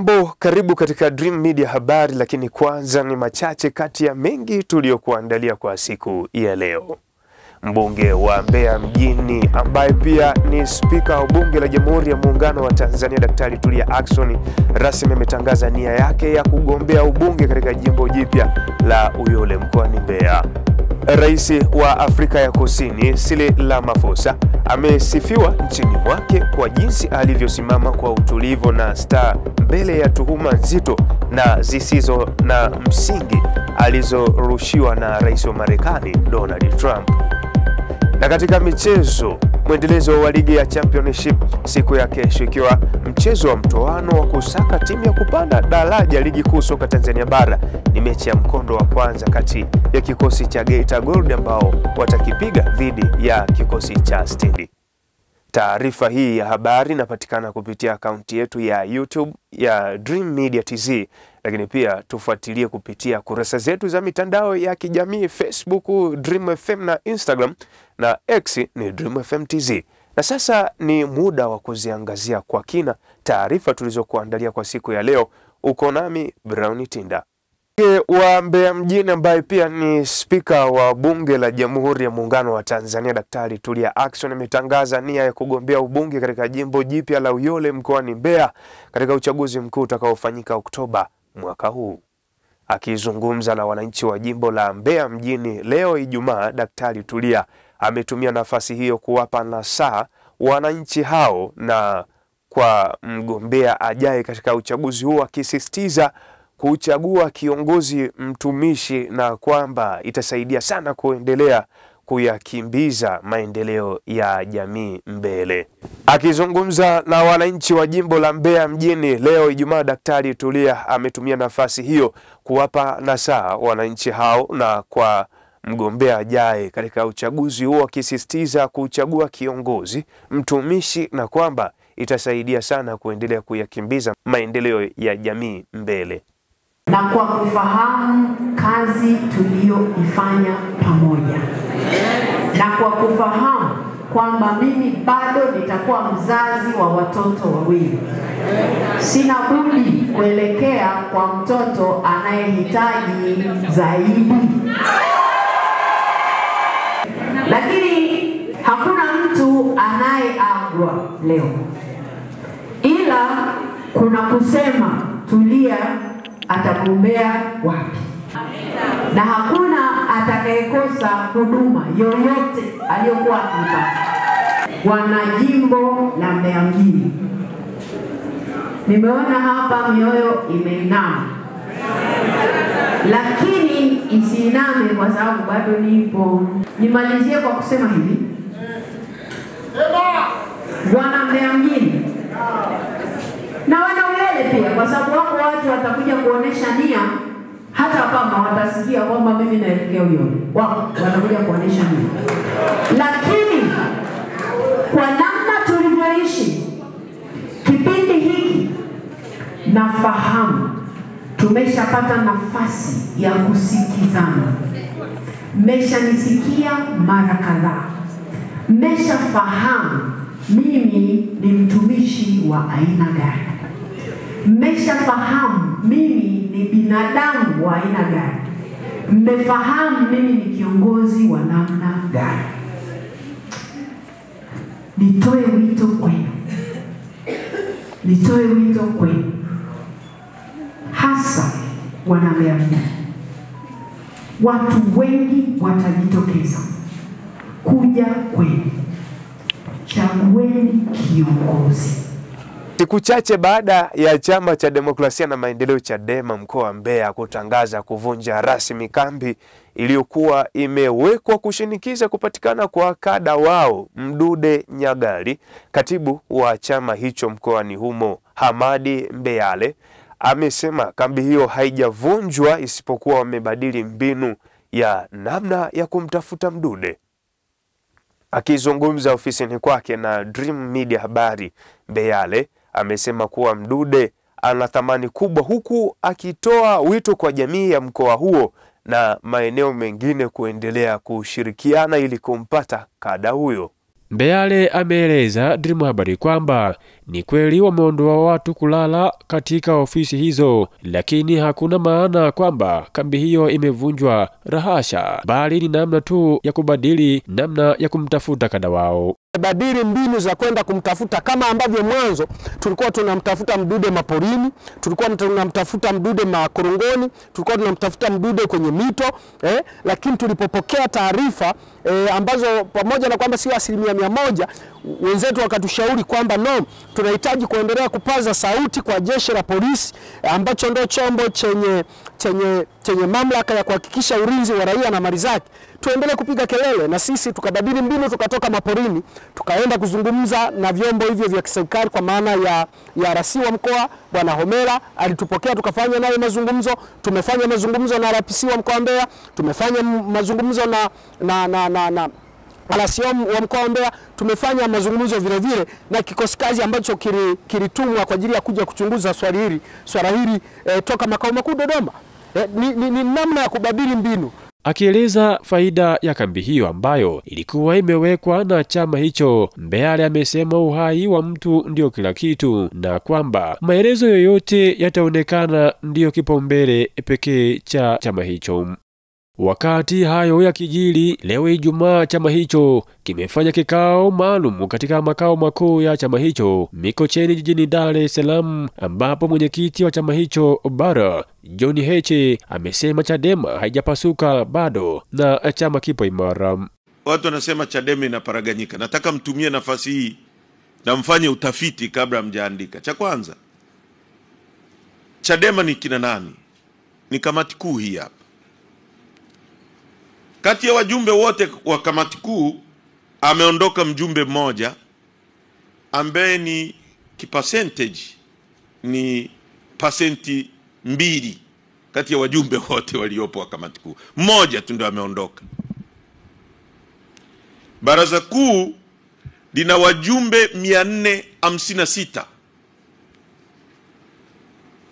Hujambo, karibu katika Dream Media habari, lakini kwanza ni machache kati ya mengi tuliyokuandalia kwa siku ya leo. Mbunge wa Mbeya mjini ambaye pia ni spika wa bunge la Jamhuri ya Muungano wa Tanzania Daktari Tulia Ackson rasmi ametangaza nia yake ya kugombea ubunge katika jimbo jipya la Uyole mkoani Mbeya. Rais wa Afrika ya Kusini Cyril Ramaphosa amesifiwa nchini mwake kwa jinsi alivyosimama kwa utulivu na mbele ya tuhuma nzito na zisizo na msingi alizorushiwa na rais wa Marekani Donald Trump. Na katika michezo, mwendelezo wa ligi ya Championship siku ya kesho ikiwa mchezo wa mtoano wa kusaka timu ya kupanda daraja ligi kuu soka Tanzania bara, ni mechi ya mkondo wa kwanza kati ya kikosi cha Geita Gold ambao watakipiga dhidi ya kikosi cha Stendi. Taarifa hii ya habari inapatikana kupitia akaunti yetu ya YouTube ya Dream Media TZ, lakini pia tufuatilie kupitia kurasa zetu za mitandao ya kijamii Facebook Dream FM na Instagram, na X ni Dream FM TZ. Na sasa ni muda wa kuziangazia kwa kina taarifa tulizokuandalia kwa siku ya leo. Uko nami Brown Tinda. Wa Mbeya mjini ambaye pia ni spika wa bunge la Jamhuri ya Muungano wa Tanzania Daktari Tulia Ackson ametangaza nia ya kugombea ubunge katika jimbo jipya la Uyole mkoani Mbeya katika uchaguzi mkuu utakaofanyika Oktoba mwaka huu. Akizungumza na wananchi wa jimbo la Mbeya mjini leo Ijumaa, Daktari Tulia ametumia nafasi hiyo kuwapa nasaha wananchi hao na kwa mgombea ajaye katika uchaguzi huu, akisisitiza kuchagua kiongozi mtumishi na kwamba itasaidia sana kuendelea kuyakimbiza maendeleo ya jamii mbele. Akizungumza na wananchi wa jimbo la Mbeya mjini leo Ijumaa, Daktari Tulia ametumia nafasi hiyo kuwapa nasaha wananchi hao na kwa mgombea ajaye katika uchaguzi huo, akisisitiza kuchagua kiongozi mtumishi na kwamba itasaidia sana kuendelea kuyakimbiza maendeleo ya jamii mbele. Na kwa kufahamu kazi tuliyoifanya pamoja, na kwa kufahamu kwamba mimi bado nitakuwa mzazi wa watoto wawili, sina budi kuelekea kwa mtoto anayehitaji zaidi. Lakini hakuna mtu anayeagwa leo, ila kuna kusema Tulia atagombea wapi, na hakuna atakayekosa huduma yoyote aliyokuwa akipata. Wana jimbo la Mbeya mjini, nimeona hapa mioyo imeinama, lakini isiiname kwa sababu bado nipo. Nimalizie kwa kusema hivi, wana Mbeya mjini na wana Uyole pia, kwa sababu wako watu watakuja kuonesha nia, hata kama watasikia kwamba mimi naelekea Uyole, wako watakuja kuonesha nia. Lakini kwa namna tulivyoishi kipindi hiki, nafahamu tumeshapata nafasi ya kusikizana. Mmeshanisikia mara kadhaa, mmeshafahamu mimi ni mtumishi wa aina gani, mmeshafahamu mimi ni binadamu wa aina gani, mmefahamu mimi ni kiongozi wa namna gani. Nitoe wito kwenu, hasa wana Mbeya mjini. Watu wengi watajitokeza kuja kwenu. Chagueni kiongozi. Siku chache baada ya Chama cha Demokrasia na Maendeleo Chadema mkoa wa Mbeya kutangaza kuvunja rasmi kambi iliyokuwa imewekwa kushinikiza kupatikana kwa kada wao Mdude Nyagali, katibu wa chama hicho mkoani humo Hamadi Mbeyale amesema kambi hiyo haijavunjwa isipokuwa wamebadili mbinu ya namna ya kumtafuta Mdude. Akizungumza ofisini kwake na Dream Media habari, Mbeyale amesema kuwa Mdude ana thamani kubwa, huku akitoa wito kwa jamii ya mkoa huo na maeneo mengine kuendelea kushirikiana ili kumpata kada huyo. Mbeale ameeleza Dream Habari kwamba ni kweli wameondoa watu kulala katika ofisi hizo, lakini hakuna maana kwamba kambi hiyo imevunjwa, rahasha, bali ni namna tu ya kubadili namna ya kumtafuta kada wao. Badili mbinu za kwenda kumtafuta, kama ambavyo mwanzo tulikuwa tunamtafuta Mdude maporini, tulikuwa tunamtafuta Mdude makorongoni, tulikuwa tunamtafuta Mdude kwenye mito, lakini tulipopokea taarifa ambazo pamoja na kwamba sio 100%, wenzetu wakatushauri kwamba no, tunahitaji kuendelea kupaza sauti kwa jeshi la polisi ambacho ndio chombo chenye mamlaka ya kuhakikisha ulinzi wa raia na mali zake, tuendelee kupiga kelele. Na sisi tukabadili mbinu, tukatoka maporini tukaenda kuzungumza na vyombo hivyo vya kiserikali, kwa maana ya RC wa mkoa Bwana Homera alitupokea, tukafanya naye mazungumzo. Tumefanya mazungumzo na RPC wa mkoa wa Mbeya, tumefanya mazungumzo na RC wa mkoa wa Mbeya, tumefanya mazungumzo vile vile na kikosi kazi ambacho kilitumwa kwa ajili ya kuja kuchunguza swala hili toka makao makuu Dodoma. Ni namna ya kubadili mbinu. Akieleza faida ya kambi hiyo ambayo ilikuwa imewekwa na chama hicho, Mbeale amesema uhai wa mtu ndio kila kitu na kwamba maelezo yoyote yataonekana ndio kipaumbele pekee cha chama hicho. Wakati hayo ya kijili, leo Ijumaa chama hicho kimefanya kikao maalum katika makao makuu ya chama hicho Mikocheni jijini Dar es Salaam, ambapo mwenyekiti wa chama hicho Bara John Heche amesema Chadema haijapasuka bado na chama kipo imara. Watu wanasema Chadema inaparaganyika. Nataka mtumie nafasi hii na mfanye utafiti kabla mjaandika. Cha kwanza, Chadema ni kina nani? Ni kamati kuu hii hapa. Kati ya wajumbe wote wa kamati kuu ameondoka mjumbe mmoja ambaye ni kipercentage ni pasenti 2 kati ya wajumbe wote waliopo wa kamati kuu. Mmoja tu ndio ameondoka. Baraza kuu lina wajumbe 456.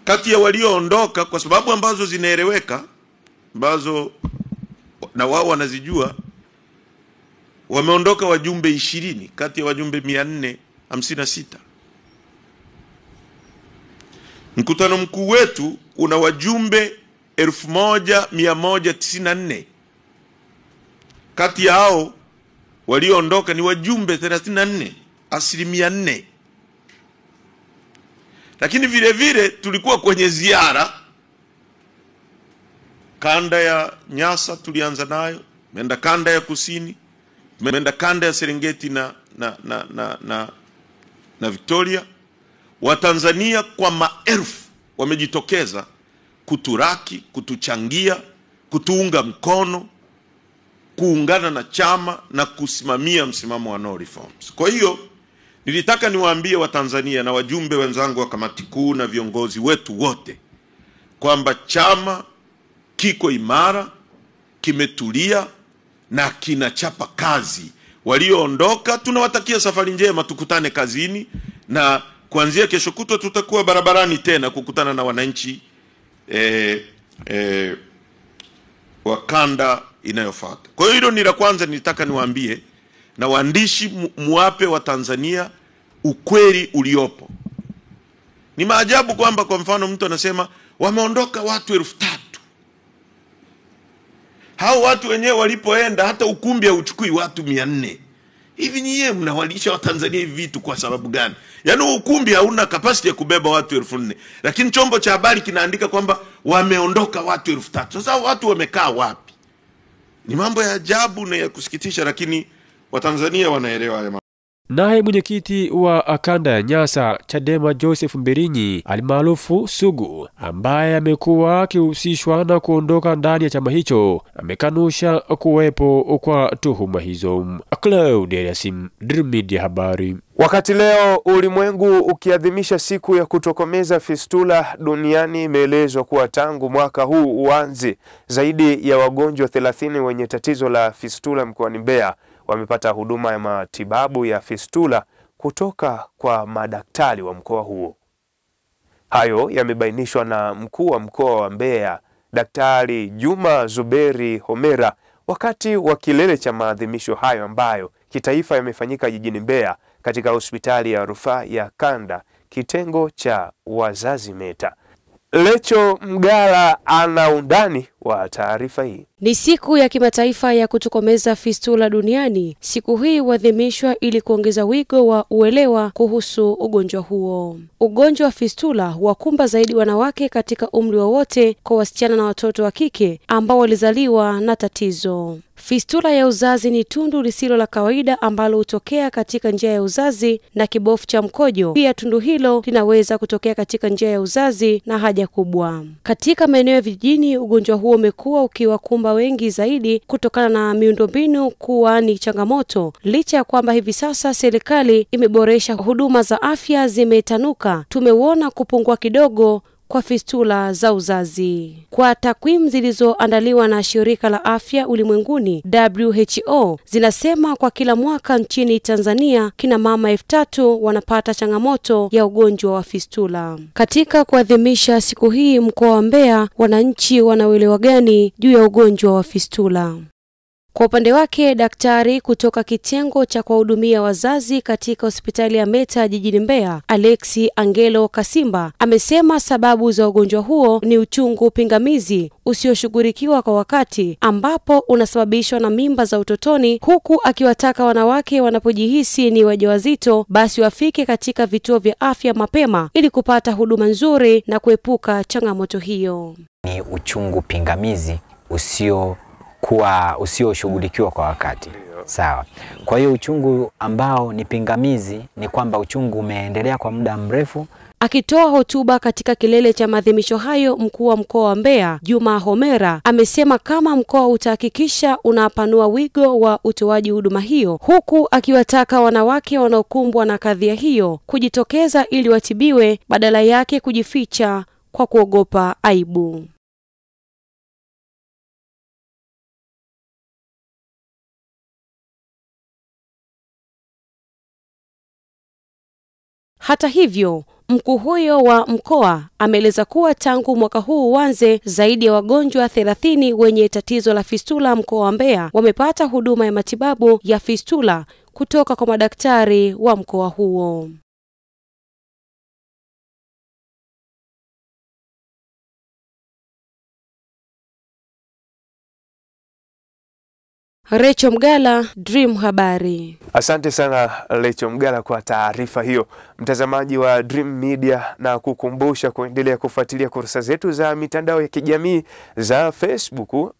Kati ya walioondoka kwa sababu ambazo zinaeleweka, ambazo na wao wanazijua, wameondoka wajumbe 20 kati ya wajumbe 456. Mkutano mkuu wetu una wajumbe 1194. Kati ya hao walioondoka ni wajumbe 34, 4%. Lakini vile vile tulikuwa kwenye ziara kanda ya Nyasa, tulianza nayo, tumeenda kanda ya Kusini, tumeenda kanda ya Serengeti na Victoria. Watanzania kwa maelfu wamejitokeza kuturaki, kutuchangia, kutuunga mkono, kuungana na chama na kusimamia msimamo wa no reforms. Kwa hiyo nilitaka niwaambie Watanzania na wajumbe wenzangu wa kamati kuu na viongozi wetu wote kwamba chama kiko imara, kimetulia na kinachapa kazi. Walioondoka tunawatakia safari njema, tukutane kazini, na kuanzia kesho kutwa tutakuwa barabarani tena kukutana na wananchi wa kanda inayofuata. Kwa hiyo hilo ni la kwanza nilitaka niwaambie, na waandishi muape wa Tanzania ukweli uliopo. Ni maajabu kwamba kwa mfano mtu anasema wameondoka watu 3000. Hao watu wenyewe walipoenda hata ukumbi hauchukui watu 400. Hivi nyie mnawalisha Watanzania hivi vitu kwa sababu gani? Yaani ukumbi hauna capacity ya kubeba watu 4000, lakini chombo cha habari kinaandika kwamba wameondoka watu 3000. Sasa watu wamekaa wapi? Ni mambo ya ajabu na ya kusikitisha, lakini Watanzania wanaelewa haya. Naye mwenyekiti wa kanda ya Nyasa Chadema Joseph Mbilinyi alimaarufu Sugu, ambaye amekuwa akihusishwa na kuondoka ndani ya chama hicho, amekanusha kuwepo kwa tuhuma hizo. Claude Yasim, Dream Media Habari. Wakati leo ulimwengu ukiadhimisha siku ya kutokomeza fistula duniani, imeelezwa kuwa tangu mwaka huu uanze, zaidi ya wagonjwa 30 wenye tatizo la fistula mkoani Mbeya wamepata huduma ya matibabu ya fistula kutoka kwa madaktari wa mkoa huo. Hayo yamebainishwa na mkuu wa mkoa wa Mbeya, Daktari Juma Zuberi Homera, wakati wa kilele cha maadhimisho hayo ambayo kitaifa yamefanyika jijini Mbeya katika hospitali ya rufaa ya Kanda, kitengo cha wazazi Meta. Lecho Mgala ana undani wa taarifa hii. Ni siku ya kimataifa ya kutokomeza fistula duniani. Siku hii huadhimishwa ili kuongeza wigo wa uelewa kuhusu ugonjwa huo. Ugonjwa wa fistula huwakumba zaidi wanawake katika umri wowote, kwa wasichana na watoto wa kike ambao walizaliwa na tatizo. Fistula ya uzazi ni tundu lisilo la kawaida ambalo hutokea katika njia ya uzazi na kibofu cha mkojo. Pia tundu hilo linaweza kutokea katika njia ya uzazi na haja kubwa. Katika maeneo ya vijijini, ugonjwa huo umekuwa ukiwakumba wengi zaidi kutokana na miundombinu kuwa ni changamoto. Licha ya kwamba hivi sasa serikali imeboresha huduma za afya zimetanuka, tumeona kupungua kidogo kwa fistula za uzazi. Kwa takwimu zilizoandaliwa na Shirika la Afya Ulimwenguni WHO zinasema kwa kila mwaka nchini Tanzania kina mama 3,000 wanapata changamoto ya ugonjwa wa fistula. Katika kuadhimisha siku hii mkoa wa Mbeya, wananchi wanaelewa gani juu ya ugonjwa wa fistula? Kwa upande wake, daktari kutoka kitengo cha kuwahudumia wazazi katika hospitali ya Meta jijini Mbeya, Alexi Angelo Kasimba, amesema sababu za ugonjwa huo ni uchungu pingamizi usioshughulikiwa kwa wakati, ambapo unasababishwa na mimba za utotoni, huku akiwataka wanawake wanapojihisi ni wajawazito basi wafike katika vituo vya afya mapema ili kupata huduma nzuri na kuepuka changamoto hiyo. Ni uchungu pingamizi usioshughulikiwa kwa wakati. Sawa. Kwa hiyo uchungu ambao ni pingamizi ni kwamba uchungu umeendelea kwa muda mrefu. Akitoa hotuba katika kilele cha maadhimisho hayo, mkuu wa mkoa wa Mbeya, Juma Homera, amesema kama mkoa utahakikisha unapanua wigo wa utoaji huduma hiyo, huku akiwataka wanawake wanaokumbwa na kadhia hiyo kujitokeza ili watibiwe badala yake kujificha kwa kuogopa aibu. Hata hivyo, mkuu huyo wa mkoa ameeleza kuwa tangu mwaka huu uanze, zaidi ya wagonjwa 30 wenye tatizo la fistula mkoa wa Mbeya wamepata huduma ya matibabu ya fistula kutoka kwa madaktari wa mkoa huo. Lecho Mgala, Dream Habari. Asante sana Lecho Mgala kwa taarifa hiyo. Mtazamaji wa Dream Media, na kukumbusha kuendelea kufuatilia kurasa zetu za mitandao ya kijamii za Facebook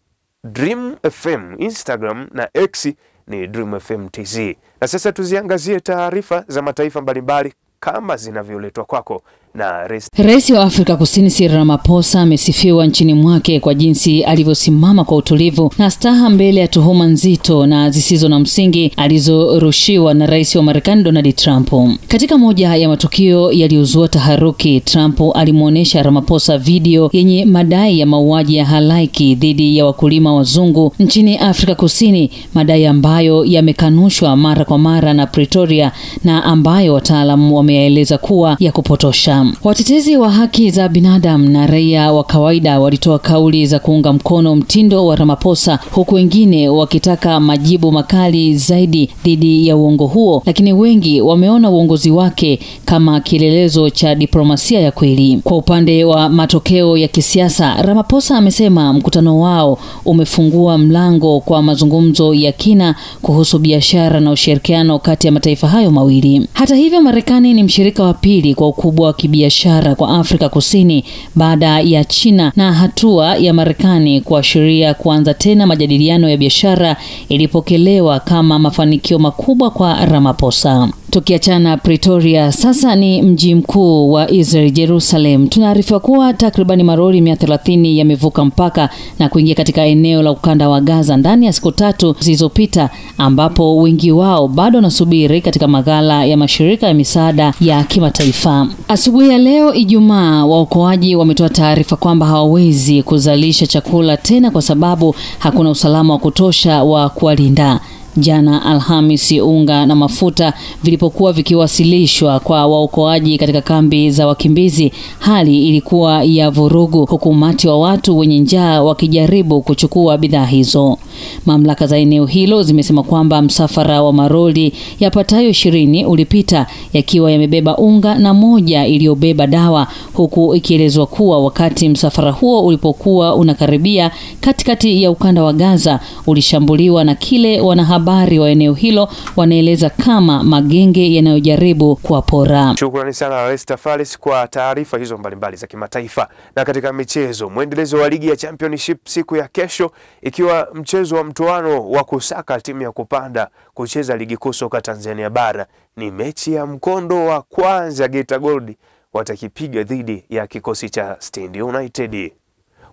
Dream FM, Instagram na X ni Dream FM TZ. Na sasa tuziangazie taarifa za mataifa mbalimbali kama zinavyoletwa kwako na Rais wa Afrika Kusini Cyril Ramaphosa amesifiwa nchini mwake kwa jinsi alivyosimama kwa utulivu na staha mbele ya tuhuma nzito na zisizo na msingi alizorushiwa na Rais wa Marekani Donald Trump. Katika moja ya matukio yaliyozua taharuki, Trump alimuonesha Ramaphosa video yenye madai ya mauaji ya halaiki dhidi ya wakulima wazungu nchini Afrika Kusini, madai ambayo yamekanushwa mara kwa mara na Pretoria na ambayo wataalamu wameeleza kuwa ya kupotosha. Watetezi wa haki za binadamu na raia wa kawaida walitoa kauli za kuunga mkono mtindo wa Ramaphosa, huku wengine wakitaka majibu makali zaidi dhidi ya uongo huo, lakini wengi wameona uongozi wake kama kielelezo cha diplomasia ya kweli. Kwa upande wa matokeo ya kisiasa, Ramaphosa amesema mkutano wao umefungua mlango kwa mazungumzo ya kina kuhusu biashara na ushirikiano kati ya mataifa hayo mawili. Hata hivyo, Marekani ni mshirika wa pili kwa ukubwa wa kibiashara kwa Afrika Kusini baada ya China, na hatua ya Marekani kuashiria kuanza tena majadiliano ya biashara ilipokelewa kama mafanikio makubwa kwa Ramaphosa. Tukiachana Pretoria, sasa ni mji mkuu wa Israel, Jerusalem. Tunaarifa kuwa takribani maroli 130 yamevuka mpaka na kuingia katika eneo la ukanda wa Gaza ndani ya siku 3 zilizopita, ambapo wengi wao bado wanasubiri katika maghala ya mashirika ya misaada ya kimataifa. Asubuhi ya leo Ijumaa, waokoaji wametoa taarifa kwamba hawawezi kuzalisha chakula tena kwa sababu hakuna usalama wa kutosha wa kuwalinda. Jana Alhamisi, unga na mafuta vilipokuwa vikiwasilishwa kwa waokoaji katika kambi za wakimbizi, hali ilikuwa ya vurugu, huku umati wa watu wenye njaa wakijaribu kuchukua bidhaa hizo. Mamlaka za eneo hilo zimesema kwamba msafara wa maroli yapatayo 20 ulipita yakiwa yamebeba unga na moja iliyobeba dawa, huku ikielezwa kuwa wakati msafara huo ulipokuwa unakaribia katikati ya ukanda wa Gaza ulishambuliwa na kile wanahabari wa eneo hilo wanaeleza kama magenge yanayojaribu kuwapora. Shukrani sana Lester Faris kwa taarifa hizo mbalimbali za kimataifa. Na katika michezo, mwendelezo wa ligi ya Championship siku ya kesho, ikiwa mchezo wa mtoano wa kusaka timu ya kupanda kucheza ligi kuu soka Tanzania bara, ni mechi ya mkondo wa kwanza Geita Gold watakipiga dhidi ya kikosi cha Stand United.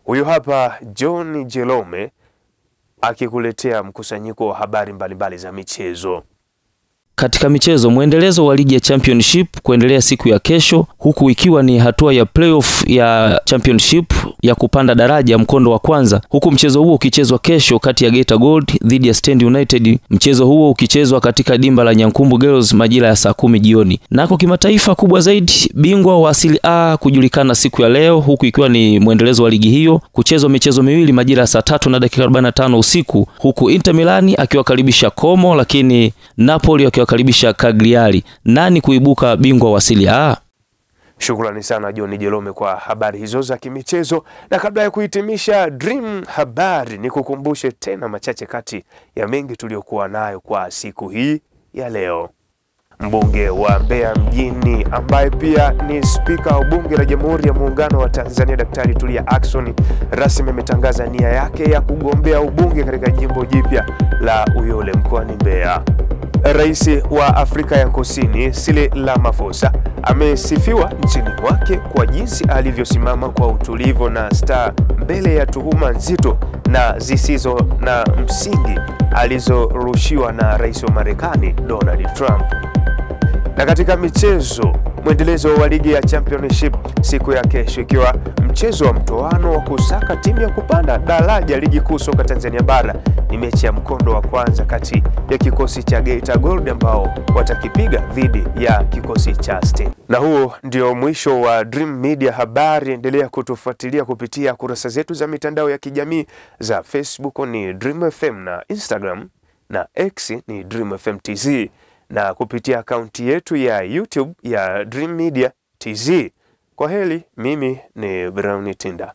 Huyu hapa John Jelome akikuletea mkusanyiko wa habari mbalimbali za michezo. Katika michezo, mwendelezo wa ligi ya Championship kuendelea siku ya kesho, huku ikiwa ni hatua ya playoff ya Championship ya kupanda daraja mkondo wa kwanza, huku mchezo huo ukichezwa kesho kati ya Geita Gold dhidi ya Stand United. Mchezo huo ukichezwa katika dimba la Nyankumbu Girls majira ya saa 10 jioni. Nako kimataifa, kubwa zaidi, bingwa wa Asili A kujulikana siku ya leo, huku ikiwa ni mwendelezo wa ligi hiyo kuchezwa michezo miwili majira ya saa 3:45 usiku, huku Inter Milan akiwakaribisha Como, lakini Napoli akiwakaribisha Cagliari. Nani kuibuka bingwa wa Asili A? Shukrani sana John Jelome kwa habari hizo za kimichezo. Na kabla ya kuhitimisha Dream habari, ni kukumbushe tena machache kati ya mengi tuliokuwa nayo kwa siku hii ya leo. Mbunge wa Mbeya mjini ambaye pia ni spika wa bunge la Jamhuri ya Muungano wa Tanzania Daktari Tulia Ackson rasmi ametangaza nia yake ya kugombea ubunge katika jimbo jipya la Uyole mkoani Mbeya. Rais wa Afrika ya Kusini Cyril Ramaphosa amesifiwa nchini mwake kwa jinsi alivyosimama kwa utulivu na staa mbele ya tuhuma nzito na zisizo na msingi alizorushiwa na rais wa Marekani Donald Trump. Na katika michezo, mwendelezo wa ligi ya Championship siku ya kesho, ikiwa mchezo wa mtoano wa kusaka timu ya kupanda daraja ligi kuu soka Tanzania bara, ni mechi ya mkondo wa kwanza kati ya kikosi cha Geita Gold ambao watakipiga dhidi ya kikosi cha Stand. Na huo ndio mwisho wa Dream Media habari. Endelea kutufuatilia kupitia kurasa zetu za mitandao ya kijamii za Facebook ni Dream FM na Instagram, na X ni Dream FM TZ, na kupitia akaunti yetu ya YouTube ya Dream Media TZ. Kwa heri, mimi ni Brown Tinda.